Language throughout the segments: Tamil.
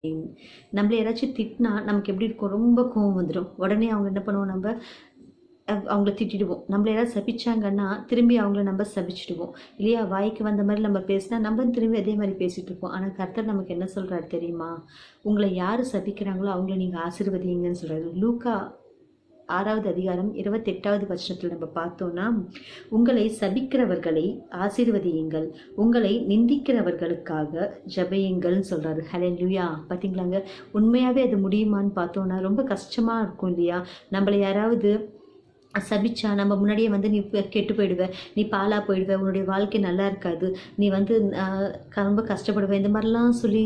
நம்மள யாராச்சும் திட்டினா நமக்கு எப்படி இருக்கும், ரொம்ப கோவம் வந்துடும். உடனே அவங்க என்ன பண்ணுவோம், நம்ம அவங்கள திட்டிடுவோம். நம்மள யாராவது சபிச்சாங்கன்னா திரும்பி அவங்கள நம்ம சபிச்சிடுவோம் இல்லையா? வாய்க்கு வந்த மாதிரி நம்ம பேசினா நம்ம திரும்பி அதே மாதிரி பேசிட்டு இருப்போம். ஆனால் கர்த்தர் நமக்கு என்ன சொல்றாரு தெரியுமா? உங்களை யார் சபிக்கிறாங்களோ அவங்கள நீங்கள் ஆசீர்வதிங்கன்னு சொல்றாரு. லூக்கா 6வது அதிகாரம் 28வது வசனத்தில் நம்ம பார்த்தோம்னா, உங்களை சபிக்கிறவர்களை ஆசீர்வதியுங்கள், உங்களை நிந்திக்கிறவர்களுக்காக ஜெபியுங்கள்னு சொல்றாரு. ஹல்லேலூயா. பார்த்தீங்களாங்க, உண்மையாவே அது முடியுமான்னு பார்த்தோம்னா ரொம்ப கஷ்டமா இருக்கும் இல்லையா? நம்மளை யாராவது சபிச்சா நம்ம முன்னாடியே நீ கெட்டு போயிடுவ, நீ பாலா போயிடுவ, உன்னுடைய வாழ்க்கை நல்லா இருக்காது, நீ ரொம்ப கஷ்டப்படுவ, இந்த மாதிரிலாம் சொல்லி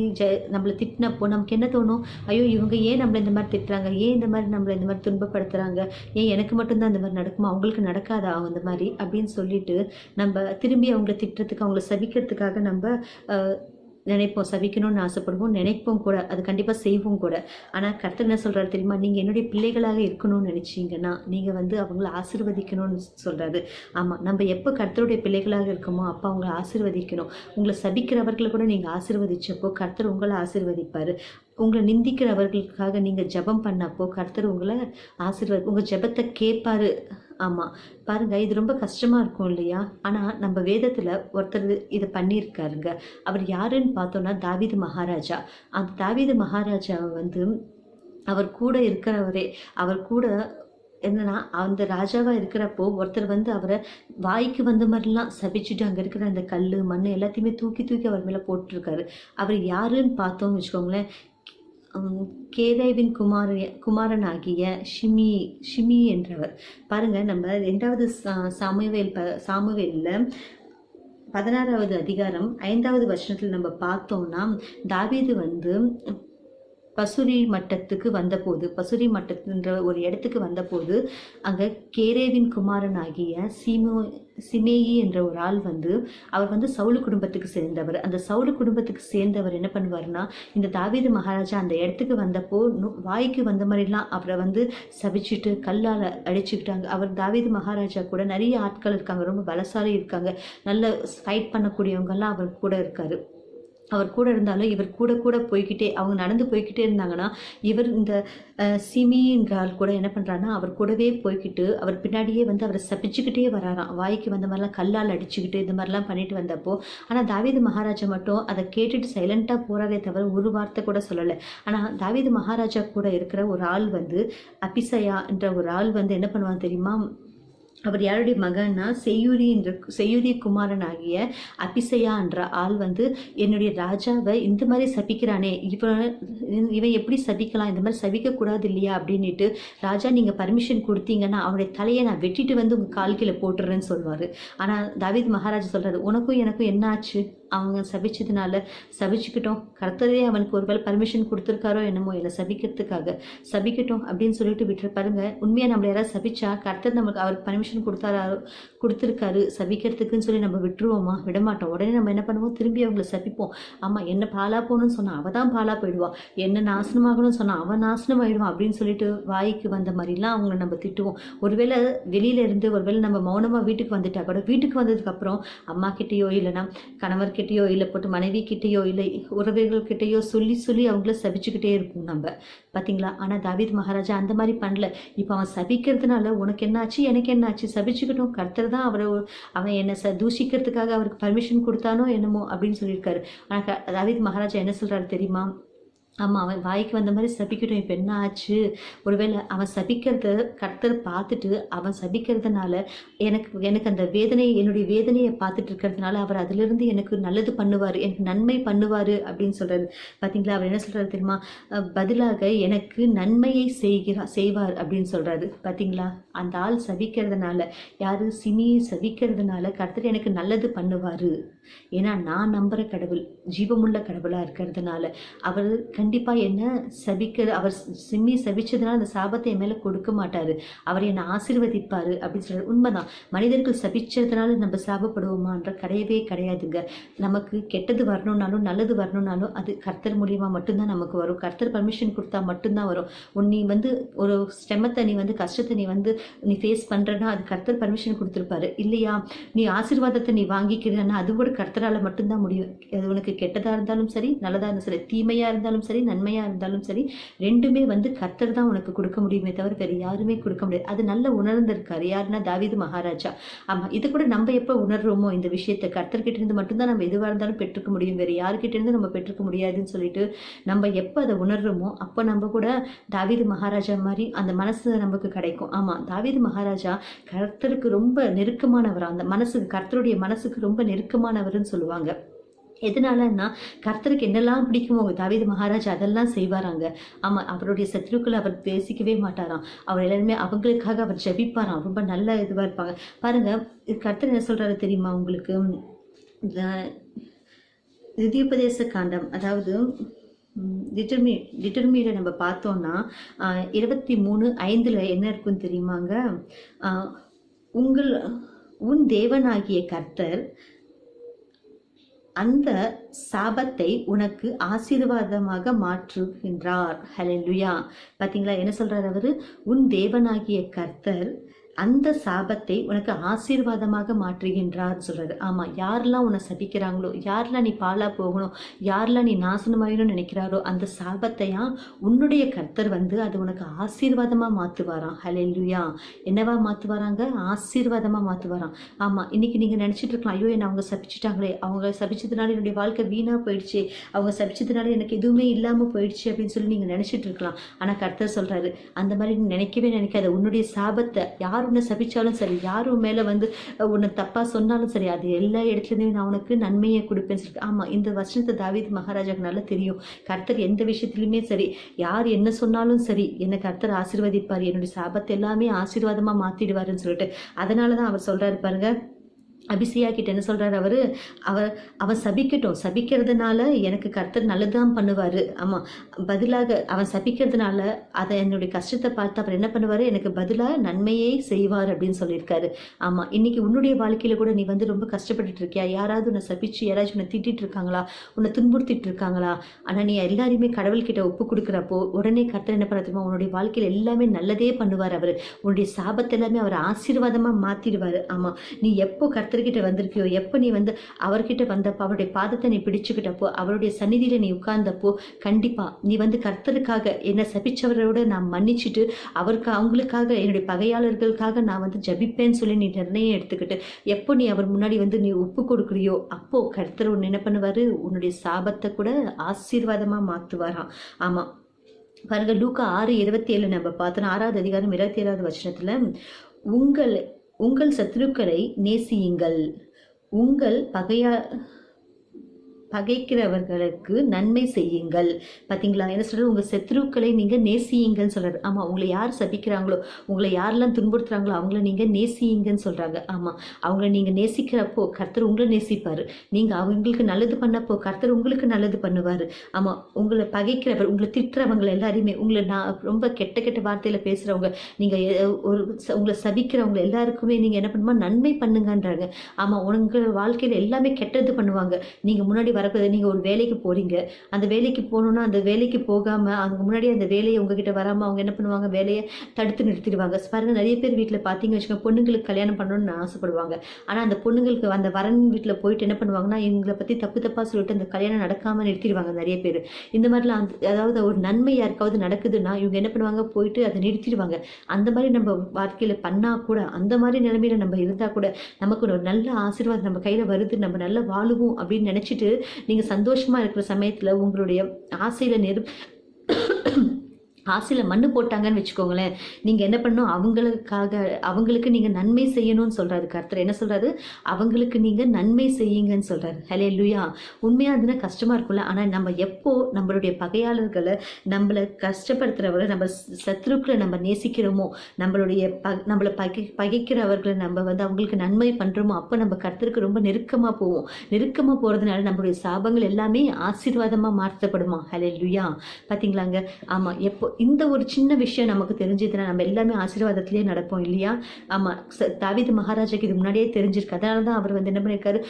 நம்மளை திட்டினப்போ நமக்கு என்ன தோணும்? ஐயோ, இவங்க ஏன் நம்மளை இந்த மாதிரி திட்டுறாங்க, ஏன் இந்த மாதிரி நம்மளை இந்த மாதிரி துன்பப்படுத்துகிறாங்க, ஏன் எனக்கு மட்டும்தான் இந்த மாதிரி நடக்குமா, அவங்களுக்கு நடக்காதா இந்த மாதிரி அப்படின்னு சொல்லிட்டு நம்ம திரும்பி அவங்கள திட்டுறதுக்கு, அவங்கள சபிக்கிறதுக்காக நம்ம நினைப்போம், சபிக்கணும்னு ஆசைப்படுவோம், நினைப்போம் கூட, அது கண்டிப்பாக செய்வோம் கூட. ஆனால் கர்த்தர் என்ன சொல்கிறாரு தெரியுமா? நீங்கள் என்னுடைய பிள்ளைகளாக இருக்கணும்னு நினச்சிங்கன்னா நீங்கள் அவங்கள ஆசீர்வதிக்கணும்னு சொல்கிறாரு. ஆமாம், நம்ம எப்போ கர்த்தருடைய பிள்ளைகளாக இருக்கோமோ அப்போ அவங்கள ஆசீர்வதிக்கணும். உங்களை சபிக்கிறவர்களை கூட நீங்கள் ஆசீர்வதிச்சப்போ கர்த்தர் உங்களை ஆசீர்வதிப்பார். உங்களை நிந்திக்கிறவர்களுக்காக நீங்கள் ஜெபம் பண்ணப்போ கர்த்தர் உங்களை உங்கள் ஜெபத்தை கேட்பாரு. ஆமாம், பாருங்கள், இது ரொம்ப கஷ்டமாக இருக்கும் இல்லையா? ஆனால் நம்ம வேதத்தில் ஒருத்தர் இதை பண்ணியிருக்காருங்க. அவர் யாருன்னு பார்த்தோன்னா தாவீது மகாராஜா. அந்த தாவீது மகாராஜா அவர் கூட இருக்கிறவரே, அவர் கூட என்னன்னா, அந்த ராஜாவாக இருக்கிறப்போ ஒருத்தர் அவரை வாய்க்கு வந்த மாதிரிலாம் சபிச்சுட்டு அங்கே இருக்கிற அந்த கல் மண் எல்லாத்தையுமே தூக்கி தூக்கி அவர் மேலே போட்டிருக்காரு. அவர் யாருன்னு பார்த்தோம்னு வச்சுக்கோங்களேன், கேரேவின் குமாரனாகிய ஷிமி என்றவர். பாருங்க, நம்ம 2வது சாமுவேலில் 16வது அதிகாரம் 5வது வசனத்தில் நம்ம பார்த்தோம்னா, தாவீது பசுரி மட்டத்துக்கு வந்தபோது, பசுரி மட்டத்துன்ற ஒரு இடத்துக்கு வந்தபோது அங்கே கேரேவின் குமாரனாகிய சிமேயி என்ற ஒரு ஆள் அவர் சவுலு குடும்பத்துக்கு சேர்ந்தவர். அந்த சவுலு குடும்பத்துக்கு சேர்ந்தவர் என்ன பண்ணுவார்னா, இந்த தாவீது மகாராஜா அந்த இடத்துக்கு வந்தப்போ வாய்க்கு வந்த மாதிரிலாம் அவரை சபிச்சுட்டு கல்லால் அடிச்சுக்கிட்டாங்க. அவர் தாவீது மகாராஜா கூட நிறைய ஆட்கள் இருக்காங்க, ரொம்ப பலசாலி இருக்காங்க, நல்ல ஃபைட் பண்ணக்கூடியவங்கெல்லாம் அவர் கூட இருக்காரு. அவர் கூட இருந்தாலும் இவர் கூட போய்கிட்டே, அவங்க நடந்து போய்கிட்டே இருந்தாங்கன்னா இவர் இந்த சிமிங்கால் கூட என்ன பண்ணுறாருன்னா அவர் கூடவே போய்கிட்டு அவர் பின்னாடியே அவரை சபிச்சுக்கிட்டே வராராம். வாய்க்கு வந்த மாதிரிலாம் கல்லால் அடிச்சுக்கிட்டு இந்த மாதிரிலாம் பண்ணிட்டு வந்தப்போ, ஆனால் தாவீது மகாராஜா மட்டும் அதை கேட்டுட்டு சைலண்ட்டாக போகிறாரே தவிர ஒரு வார்த்தை கூட சொல்லலை. ஆனால் தாவீது மகாராஜா கூட இருக்கிற ஒரு ஆள் அபிசயா என்ற ஒரு ஆள் என்ன பண்ணுவாங்க தெரியுமா? அவர் யாருடைய மகன்னா செய்யூரி குமாரன் ஆகிய அபிசையா என்ற ஆள் என்னுடைய ராஜாவை இந்த மாதிரி சபிக்கிறானே, இவன் எப்படி சபிக்கலாம், இந்த மாதிரி சபிக்கக்கூடாது இல்லையா அப்படின்ட்டு, ராஜா நீங்கள் பர்மிஷன் கொடுத்தீங்கன்னா அவனுடைய தலையை நான் வெட்டிட்டு உங்கள் கால் கீழே போட்டுறேன்னு சொல்லுவார். ஆனால் தாவீது மகாராஜா சொல்கிறாரு, உனக்கும் எனக்கும் என்ன ஆச்சு, அவங்க சபிச்சதுனால சபிச்சுக்கிட்டோம், கர்த்தரே அவனுக்கு ஒருவேளை பர்மிஷன் கொடுத்துருக்காரோ என்னமோ இல்லை சபிக்கிறதுக்காக, சபிக்கட்டும் அப்படின்னு சொல்லிட்டு விட்டுரு. பாருங்க, உண்மையாக நம்மளை யாராவது சபிச்சா கர்த்தர் நமக்கு அவருக்கு பர்மிஷன் கொடுத்துருக்காரு சபிக்கிறதுக்குன்னு சொல்லி நம்ம விட்டுருவோமா? விடமாட்டோம். உடனே நம்ம என்ன பண்ணுவோம், திரும்பி அவங்களை சபிப்போம். ஆமாம், என்ன பாலா போகணும்னு சொன்னால் அவள் தான் பாலா போயிடுவான், என்ன நாசனமாகணும்னு சொன்னால் அவன் நாசனம் ஆகிடுவான் அப்படின்னு சொல்லிட்டு வாய்க்கு வந்த மாதிரிலாம் அவங்கள நம்ம திட்டுவோம். ஒருவேளை வெளியில இருந்து ஒருவேளை நம்ம மௌனமாக வீட்டுக்கு வந்துட்டா கூட, வீட்டுக்கு வந்ததுக்கப்புறம் அம்மா கிட்டேயோ இல்லைன்னா கணவர் கிட்டேயோ இல்லை போட்டு மனைவி கிட்டேயோ இல்லை உறவுகள் கிட்டேயோ சொல்லி அவங்கள சபிச்சுக்கிட்டே இருப்போம் நம்ம. பார்த்தீங்களா? ஆனால் தாவீது மகாராஜா அந்த மாதிரி பண்ணல. இப்போ அவன் சபிக்கிறதுனால உனக்கு என்னாச்சு, எனக்கு என்னாச்சு, சபிச்சுக்கிட்டோம், கர்த்தர் தான் அவன் என்ன தூஷிக்கிறதுக்காக அவருக்கு பர்மிஷன் கொடுத்தானோ என்னமோ அப்படின்னு சொல்லியிருக்காரு. ஆனால் தாவீது மகாராஜா என்ன சொல்றாரு தெரியுமா? ஆமாம், அவன் வாய்க்கு வந்த மாதிரி சபிக்கட்டும். இப்போ என்ன ஆச்சு, ஒருவேளை அவன் சபிக்கிறத கர்த்தர் பார்த்துட்டு அவன் சபிக்கிறதுனால எனக்கு அந்த என்னுடைய வேதனையை பார்த்துட்டு இருக்கிறதுனால அவர் அதிலிருந்து எனக்கு நல்லது பண்ணுவார், எனக்கு நன்மை பண்ணுவார் அப்படின்னு சொல்கிறாரு. பார்த்தீங்களா? அவர் என்ன சொல்கிறாரு தெரியுமா? பதிலாக எனக்கு நன்மையை செய்வார் அப்படின்னு சொல்கிறாரு. பார்த்தீங்களா? அந்த ஆள் சபிக்கிறதுனால, யார் சிமியை சபிக்கிறதுனால கர்த்தர் எனக்கு நல்லது பண்ணுவார். ஏன்னா நான் நம்புகிற கடவுள் ஜீவமுள்ள கடவுளாக இருக்கிறதுனால அவர் கண்டிப்பாக என்ன அவர் சிம்மி சபிச்சதுனால அந்த சாபத்தை என் மேலே கொடுக்க மாட்டார், அவர் என்னை ஆசீர்வதிப்பார் அப்படின்னு சொல்கிறார். உண்மைதான், மனிதர்கள் சபிச்சதுனால நம்ம சாபப்படுவோமான்ற கிடையவே கிடையாதுங்க. நமக்கு கெட்டது வரணும்னாலும் நல்லது வரணும்னாலும் அது கர்த்தர் மூலியமாக மட்டும்தான் நமக்கு வரும். கர்த்தர் பர்மிஷன் கொடுத்தா மட்டும்தான் வரும். நீ ஒரு ஸ்டெமத்தை நீ கஷ்டத்தை நீ ஃபேஸ் பண்ணுறன்னா அது கர்த்தர் பர்மிஷன் கொடுத்துருப்பாரு இல்லையா? நீ ஆசீர்வாதத்தை நீ வாங்கிக்கிறன்னா அது கூட கர்த்தரால் மட்டும்தான் முடியும். அது உனக்கு கெட்டதாக இருந்தாலும் சரி, நல்லதாக இருந்தாலும் சரி, தீமையாக இருந்தாலும் சரி, நன்மையாக இருந்தாலும் சரி, ரெண்டுமே வந்து கர்த்தர் தான் உனக்கு கொடுக்க முடியுமே தவிர வேறு யாருமே கொடுக்க முடியாது. அது நல்ல உணர்ந்திருக்காரு. யாருன்னா தாவீது மகாராஜா. ஆமாம், இது கூட நம்ம எப்போ உணர்றோமோ இந்த விஷயத்தை, கர்த்தர்கிட்ட இருந்து மட்டும்தான் நம்ம எதுவாக இருந்தாலும் பெற்றுக்க முடியும், வேறு யாருக்கிட்ட இருந்து நம்ம பெற்றுக்க முடியாதுன்னு சொல்லிட்டு நம்ம எப்போ அதை உணர்றோமோ அப்போ நம்ம கூட தாவீது மகாராஜா மாதிரி அந்த மனசு நமக்கு கிடைக்கும். ஆமாம், தாவீது மகாராஜா கர்த்தருக்கு ரொம்ப நெருக்கமானவர். அந்த மனசுக்கு, கர்த்தருடைய மனசுக்கு ரொம்ப நெருக்கமானவர்னு சொல்லுவாங்க. எதனாலன்னா கர்த்தருக்கு என்னெல்லாம் பிடிக்குமோ தாவீது மகாராஜா அதெல்லாம் செய்வாராங்க. ஆமாம், அவருடைய சத்துருக்களை அவர் பேசிக்கவே மாட்டாராம். அவர் எல்லாருமே அவங்களுக்காக அவர் ஜெபிப்பாராம். ரொம்ப நல்ல இதுவாக இருப்பாங்க. பாருங்க, கர்த்தர் என்ன சொல்றாரு தெரியுமா உங்களுக்கு? திவ்யோபதேச காண்டம், அதாவது டிட்டர்மீட நம்ம பார்த்தோம்னா 23:5 என்ன இருக்குன்னு தெரியுமாங்க? உன் தேவனாகிய கர்த்தர் அந்த சாபத்தை உனக்கு ஆசீர்வாதமாக மாற்றுகின்றார். ஹல்லேலூயா. பார்த்தீங்களா என்ன சொல்றார் அவரு? உன் தேவனாகிய கர்த்தர் அந்த சாபத்தை உனக்கு ஆசீர்வாதமாக மாற்றுகின்றார் சொல்றாரு. ஆமா, யாரெல்லாம் உன்னை சபிக்கிறாங்களோ, யாரெல்லாம் நீ பாலா போகணும், யாரெல்லாம் நீ நாசனமாயிடணும்னு நினைக்கிறாரோ அந்த சாபத்தையா உன்னுடைய கர்த்தர் வந்து அது உனக்கு ஆசீர்வாதமா மாத்துவாராம். ஹல்லேலூயா. என்னவா மாத்துவாராங்க? ஆசீர்வாதமா மாத்துவாராம். ஆமா, இன்னைக்கு நீங்க நினைச்சிட்டு இருக்கலாம், ஐயோ என்ன அவங்க சபிச்சுட்டாங்களே, அவங்க சபிச்சதுனால என்னுடைய வாழ்க்கை வீணா போயிடுச்சு, அவங்க சபிச்சதுனால எனக்கு எதுவுமே இல்லாம போயிடுச்சு அப்படின்னு சொல்லி நீங்க நினைச்சிட்டு இருக்கலாம். ஆனா கர்த்தர் சொல்றாரு, அந்த மாதிரி நீ நினைக்கவே நினைக்காத. உன்னுடைய சாபத்தை யார் உன்னை சபிச்சாலும் சரி, யார் உன் மேல வந்து உன்னை தப்பா சொன்னாலும் சரி, அது எல்லா இடத்துலயுமே நான் உனக்கு நன்மையை கொடுப்பேன்னு சொல்லிட்டு. ஆமா, இந்த வசனத்தை தாவீது மகாராஜாக்கு நல்லா தெரியும். கர்த்தர் எந்த விஷயத்திலுமே சரி, யார் என்ன சொன்னாலும் சரி, என்னை கர்த்தர் ஆசீர்வதிப்பார், என்னுடைய சாபத்தை எல்லாமே ஆசீர்வாதமா மாத்திடுவாருன்னு சொல்லிட்டு. அதனாலதான் அவர் சொல்றாரு பாருங்க, அபிசியா கிட்ட என்ன சொல்றாரு அவரு? அவன் சபிக்கட்டும், சபிக்கிறதுனால எனக்கு கர்த்தர் நல்லதான் பண்ணுவாரு. ஆமா, பதிலாக அவன் சபிக்கிறதுனால அதை என்னுடைய கஷ்டத்தை பார்த்து அவர் என்ன பண்ணுவாரு? எனக்கு பதிலாக நன்மையை செய்வார் அப்படின்னு சொல்லியிருக்காரு. ஆமா, இன்னைக்கு உன்னுடைய வாழ்க்கையில கூட நீ வந்து ரொம்ப கஷ்டப்பட்டுட்டு இருக்கியா? யாராவது உன்னை சபிச்சு, யாராச்சும் உன்னை திட்டிட்டு இருக்காங்களா, உன்னை துன்புறுத்திட்டு இருக்காங்களா? ஆனா நீ எல்லாரையுமே கடவுள்கிட்ட ஒப்பு கொடுக்குறப்போ உடனே கர்த்தர் என்ன பண்ண தெரியுமா? உன்னுடைய வாழ்க்கையில எல்லாமே நல்லதே பண்ணுவார். அவரு உன்னுடைய சாபத்தை எல்லாமே அவர் ஆசீர்வாதமா மாத்திடுவாரு. ஆமா, நீ எப்போ கர்த்தர்கிட்ட வந்திருக்கியோ, எப்போ நீ வந்து அவர்கிட்ட வந்தப்போ, அவருடைய பாதத்தை நீ பிடிச்சுக்கிட்டப்போ, அவருடைய சந்நிதியில நீ உட்கார்ந்தப்போ, கண்டிப்பா நீ வந்து கர்த்தருக்காக என்னை சபிச்சவரோட நான் மன்னிச்சுட்டு அவங்களுக்காக, என்னுடைய பகையாளர்களுக்காக நான் வந்து ஜபிப்பேன்னு சொல்லி நீ நிர்ணயம் எடுத்துக்கிட்டு எப்போ நீ அவர் முன்னாடி வந்து நீ ஒப்பு கொடுக்குறியோ அப்போ கர்த்தர் உன்னை என்ன பண்ணுவாரு? உன்னுடைய சாபத்தை கூட ஆசீர்வாதமா மாத்துவாராம். ஆமா, பாருங்க, லூக்கா 6:27 நம்ம பார்த்தோம். 6வது அதிகாரம் 27வது வசனத்துல, உங்கள் சத்துருக்களை நேசியுங்கள், உங்கள் பகைக்கிறவர்களுக்கு நன்மை செய்யுங்கள். பார்த்தீங்களா என்ன சொல்றாரு? உங்கள் சத்ருக்களை நீங்கள் நேசியுங்கன்னு சொல்றாரு. ஆமாம், உங்களை யார் சபிக்கிறாங்களோ, உங்களை யாரெல்லாம் துன்புறுத்துறாங்களோ அவங்கள நீங்கள் நேசியுங்கன்னு சொல்கிறாங்க. ஆமாம், அவங்கள நீங்கள் நேசிக்கிறப்போ கர்த்தர் உங்களை நேசிப்பார். நீங்கள் அவங்களுக்கு நல்லது பண்ணப்போ கர்த்தர் உங்களுக்கு நல்லது பண்ணுவார். ஆமாம், உங்களை பகைக்கிறவர், உங்களை திட்டுறவங்க எல்லாரையுமே, உங்களை ரொம்ப கெட்ட கெட்ட வார்த்தையில் பேசுகிறவங்க, நீங்கள் உங்களை சபிக்கிறவங்க எல்லாருக்குமே நீங்கள் என்ன பண்ணுமா? நன்மை பண்ணுங்கன்றாங்க. ஆமாம், உங்கள் வாழ்க்கையில் எல்லாமே கெட்டது பண்ணுவாங்க. நீங்கள் முன்னாடி வரக்கூடாது. நீங்கள் ஒரு வேலைக்கு போகிறீங்க, அந்த வேலைக்கு போகணுன்னா அந்த வேலைக்கு போகாமல் அவங்க முன்னாடி அந்த வேலையை உங்ககிட்ட வராமல் அவங்க என்ன பண்ணுவாங்க? வேலையை தடுத்து நிறுத்திடுவாங்க. பாருங்க, நிறைய பேர் வீட்டில் பார்த்தீங்க வச்சுக்கோங்க, பொண்ணுங்களுக்கு கல்யாணம் பண்ணணும்னு ஆசைப்படுவாங்க. ஆனால் அந்த பொண்ணுங்களுக்கு அந்த வரன் வீட்டில் போயிட்டு என்ன பண்ணுவாங்கன்னா, இவங்களை பற்றி தப்பாக சொல்லிட்டு அந்த கல்யாணம் நடக்காமல் நிறுத்திடுவாங்க நிறைய பேர். இந்த மாதிரிலாம் அதாவது ஒரு நன்மை யாருக்காவது நடக்குதுன்னா இவங்க என்ன பண்ணுவாங்க? போயிட்டு அதை நிறுத்திடுவாங்க. அந்த மாதிரி நம்ம வாழ்க்கையில் பண்ணால் கூட, அந்த மாதிரி நிலைமையில நம்ம இருந்தால் கூட நமக்கு ஒரு நல்ல ஆசீர்வாதம் நம்ம கையில் வருது, நம்ம நல்லா வாழுவோம் அப்படின்னு நினச்சிட்டு நீங்கள் சந்தோஷமாக இருக்கிற சமயத்தில் உங்களுடைய ஆசையில் மண்ணு போட்டாங்கன்னு வச்சுக்கோங்களேன், நீங்கள் என்ன பண்ணணும்? அவங்களுக்கு நீங்கள் நன்மை செய்யணும்னு சொல்கிறாரு கர்த்தர். என்ன சொல்கிறாரு? அவங்களுக்கு நீங்கள் நன்மை செய்யுங்கன்னு சொல்கிறாரு. ஹல்லேலூயா. உண்மையாக அதுனா கஷ்டமாக இருக்கும்ல. ஆனால் நம்ம எப்போ நம்மளுடைய பகையாளர்களை, நம்மளை கஷ்டப்படுத்துகிறவர்களை, நம்ம சத்ருக்களை நம்ம நேசிக்கிறோமோ, நம்மளை பகைக்கிறவர்களை நம்ம வந்து அவங்களுக்கு நன்மை பண்ணுறோமோ, அப்போ நம்ம கர்த்தருக்கு ரொம்ப நெருக்கமாக போவோம். நெருக்கமாக போகிறதுனால நம்மளுடைய சாபங்கள் எல்லாமே ஆசீர்வாதமாக மாற்றப்படுமா? ஹல்லேலூயா. பார்த்தீங்களாங்க? ஆமாம், எப்போ இந்த ஒரு சின்ன விஷயம் நமக்கு தெரிஞ்சதுன்னா நம்ம எல்லாமே ஆசீர்வாதத்திலேயே நடப்போம் இல்லையா? ஆமாம், தாவீது மகாராஜாக்கு இது முன்னாடியே தெரிஞ்சிருக்கு. அதனால தான் அவர் வந்து என்ன பண்ணியிருக்காரு?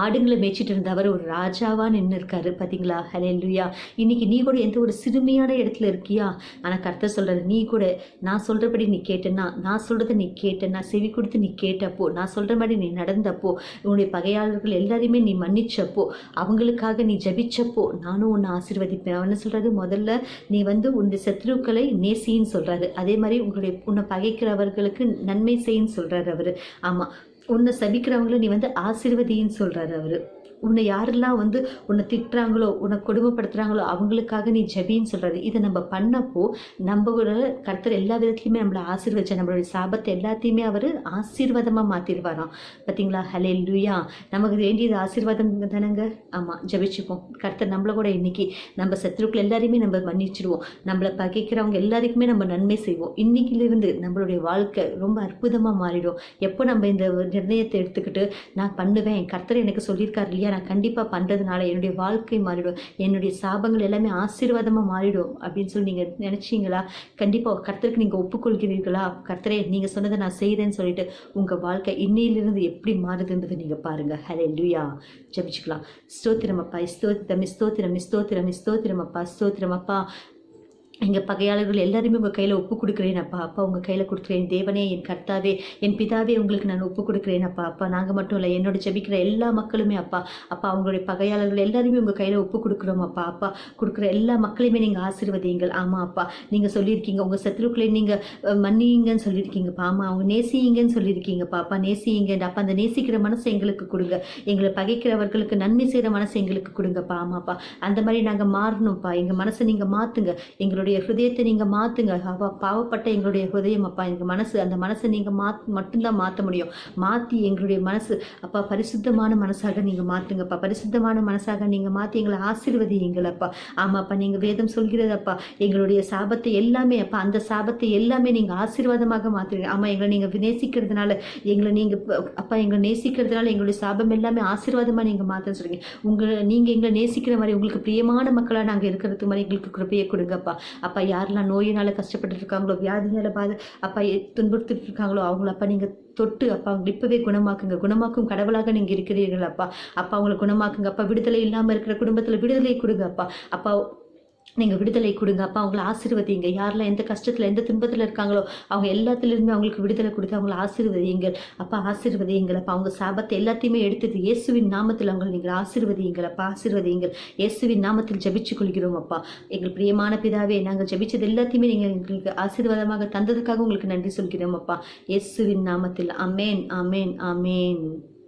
ஆடுங்களை மேய்ச்சிட்டு இருந்தவர் ஒரு ராஜாவா நின்று இருக்காரு பார்த்தீங்களா? ஹல்லேலூயா. இன்னைக்கு நீ கூட எந்த ஒரு சிறுமியான இடத்துல இருக்கியா? ஆனால் கர்த்தர் சொல்றாரு, நீ கூட நான் சொல்றபடி நீ கேட்டேன்னா, நான் சொல்றதை நீ கேட்டேன்னா, செவி கொடுத்து நீ கேட்டப்போ, நான் சொல்ற மாதிரி நீ நடந்தப்போ, உன்னுடைய பகையாளர்கள் எல்லாரையுமே நீ மன்னிச்சப்போ, அவங்களுக்காக நீ ஜபிச்சப்போ, நானும் உன்னை ஆசீர்வதிப்பேன். அவன் என்ன சொல்றாரு? முதல்ல நீ உன்னுடைய சத்ருக்களை நேசின்னு சொல்றாரு. அதே மாதிரி உன்னை பகைக்கிறவர்களுக்கு நன்மை செய்யின்னு சொல்றாரு அவரு. ஆமா, உன்னை சபிக்கிறவங்கள நீ ஆசீர்வதின்னு சொல்றாரு அவரு. உன்னை யாரெல்லாம் உன்னை திட்டுறாங்களோ, உன்னை கொடுமைப்படுத்துறாங்களோ அவங்களுக்காக நீ ஜெபின்னு சொல்றாரு. இதை நம்ம பண்ணப்போ நம்மளோட கர்த்தர் எல்லா விதத்துலையுமே நம்மளை ஆசீர்வதிச்சா, நம்மளுடைய சாபத்தை எல்லாத்தையுமே அவர் ஆசீர்வாதமாக மாற்றிடுவாராம். பார்த்தீங்களா? ஹல்லேலூயா. நமக்கு வேண்டியது ஆசீர்வாதம் தானங்க. ஆமாம், ஜெபிச்சுப்போம். கர்த்தர் நம்மளை கூட இன்னைக்கு நம்ம சத்துருக்கள் எல்லாரையுமே நம்ம மன்னிச்சிடுவோம். நம்மளை பகைக்கிறவங்க எல்லாருக்குமே நம்ம நன்மை செய்வோம். இன்னைக்கிலிருந்து நம்மளுடைய வாழ்க்கை ரொம்ப அற்புதமாக மாறிடும். எப்போ நம்ம இந்த நிர்ணயத்தை எடுத்துக்கிட்டு நான் பண்ணுவேன், கர்த்தர் எனக்கு சொல்லியிருக்காரு இல்லையா, நான் கண்டிப்பாக பண்ணுறதுனால என்னுடைய வாழ்க்கை மாறிடும், என்னுடைய சாபங்கள் எல்லாமே ஆசீர்வாதமாக மாறிடும் அப்படின்னு சொல்லி நீங்கள் நினச்சிங்களா? கண்டிப்பாக கர்த்தருக்கு நீங்கள் ஒப்புக்கொள்கிறீர்களா? கர்த்தரே நீங்கள் சொன்னதை நான் செய்கிறேன்னு சொல்லிட்டு உங்கள் வாழ்க்கை இன்னையிலிருந்து எப்படி மாறுதுன்றதை நீங்கள் பாருங்கள். ஹல்லேலூயா. ஜெபிச்சுக்கலாம். ஸ்தோத்திரமப்பா, ஸ்தோத்திரம், ஸ்தோத்திரம், ஸ்தோத்திரம், ஸ்தோத்திரமப்பா, ஸ்தோத்திரமப்பா. எங்கள் பகையாளர்கள் எல்லாருமே உங்கள் கையில் ஒப்பு கொடுக்குறேன் அப்பா. அப்பா உங்கள் கையில் கொடுக்குறேன். தேவனே, என் கர்த்தாவே, என் பிதாவே, உங்களுக்கு நான் ஒப்பு கொடுக்குறேன் அப்பா. அப்பா நாங்கள் மட்டும் இல்லை, என்னோட ஜெபிக்கிற எல்லா மக்களுமே அப்பா. அப்பா அவங்களுடைய பகையாளர்கள் எல்லாருமே உங்கள் கையில் ஒப்பு கொடுக்குறோம் அப்பா. அப்பா கொடுக்குற எல்லா மக்களையுமே நீங்கள் ஆசீர்வதிங்கள். ஆமாம் அப்பா, நீங்கள் சொல்லியிருக்கீங்க உங்கள் சத்துருக்களை நீங்கள் மன்னிங்கன்னு சொல்லியிருக்கீங்கப்பா. ஆமாம், அவங்க நேசிங்கன்னு சொல்லியிருக்கீங்கப்பா. அப்பா நேசிங்க அப்பா. அந்த நேசிக்கிற மனசை எங்களுக்கு கொடுங்க. எங்களை பகைக்கிறவர்களுக்கு நன்மை செய்கிற மனசை எங்களுக்கு கொடுங்கப்பா. ஆமாப்பா, அந்த மாதிரி நாங்கள் மாறணும்ப்பா. எங்கள் மனசை நீங்கள் மாற்றுங்க. எங்களுடைய ஹிருதயத்தை நீங்கள் மாற்றுங்க. பாவப்பட்ட எங்களுடைய ஹிருதயம் அப்பா, எங்கள் மனசு, அந்த மனசை நீங்கள் மட்டும்தான் மாற்ற முடியும். மாற்றி எங்களுடைய மனசு அப்பா பரிசுத்தமான மனசாக நீங்கள் மாற்றுங்கப்பா. பரிசுத்தமான மனசாக நீங்கள் மாற்றி எங்களை ஆசீர்வதிங்களப்பா. ஆமாப்பா, நீங்கள் வேதம் சொல்கிறதப்பா, எங்களுடைய சாபத்தை எல்லாமே அப்பா, அந்த சாபத்தை எல்லாமே நீங்கள் ஆசீர்வாதமாக மாற்றுங்க. ஆமாம், எங்களை நீங்கள் நேசிக்கிறதுனால, எங்களை நேசிக்கிறதுனால எங்களுடைய சாபம் எல்லாமே ஆசீர்வாதமாக நீங்கள் மாற்றன்னு சொல்றீங்க. நீங்கள் எங்களை நேசிக்கிற மாதிரி, உங்களுக்கு பிரியமான மக்களாக நாங்கள் இருக்கிறதுக்கு மாதிரி எங்களுக்கு கிருபையை கொடுங்கப்பா. அப்பா யாரெல்லாம் நோயினால் கஷ்டப்பட்டு இருக்காங்களோ, வியாதியால் அப்பா துன்புறுத்திட்டு இருக்காங்களோ அவங்கள அப்பா நீங்கள் தொட்டு அப்பா அவங்க இப்பவே குணமாக்கும் கடவுளாக நீங்கள் இருக்கிறீர்கள் அப்பா. அப்பா அவங்களை குணமாக்குங்க அப்பா. விடுதலை இல்லாமல் இருக்கிற குடும்பத்தில் விடுதலை கொடுங்க அப்பா. அப்பா நீங்கள் விடுதலை கொடுங்க அப்பா. அவங்கள ஆசீர்வதிங்க. யாரெல்லாம் எந்த கஷ்டத்தில் எந்த துன்பத்தில் இருக்காங்களோ அவங்க எல்லாத்துலேருந்துமே அவங்களுக்கு விடுதலை கொடுத்து அவங்கள ஆசீர்வதிங்கள் அப்பா. ஆசீர்வதிங்கள் அப்பா. அவங்க சாபத்தை எல்லாத்தையுமே எடுத்துட்டு இயேசுவின் நாமத்தில் அவங்களை நீங்கள் ஆசீர்வதிங்கள் அப்பா. ஆசீர்வதிங்கள். இயேசுவின் நாமத்தில் ஜெபிச்சு கொள்கிறோம் அப்பா. எங்கள் பிரியமான பிதாவே, நாங்கள் ஜெபிச்சது எல்லாத்தையுமே நீங்கள் எங்களுக்கு ஆசீர்வாதமாக தந்ததுக்காக உங்களுக்கு நன்றி சொல்கிறோம் அப்பா. இயேசுவின் நாமத்தில். ஆமென், ஆமென், ஆமென்.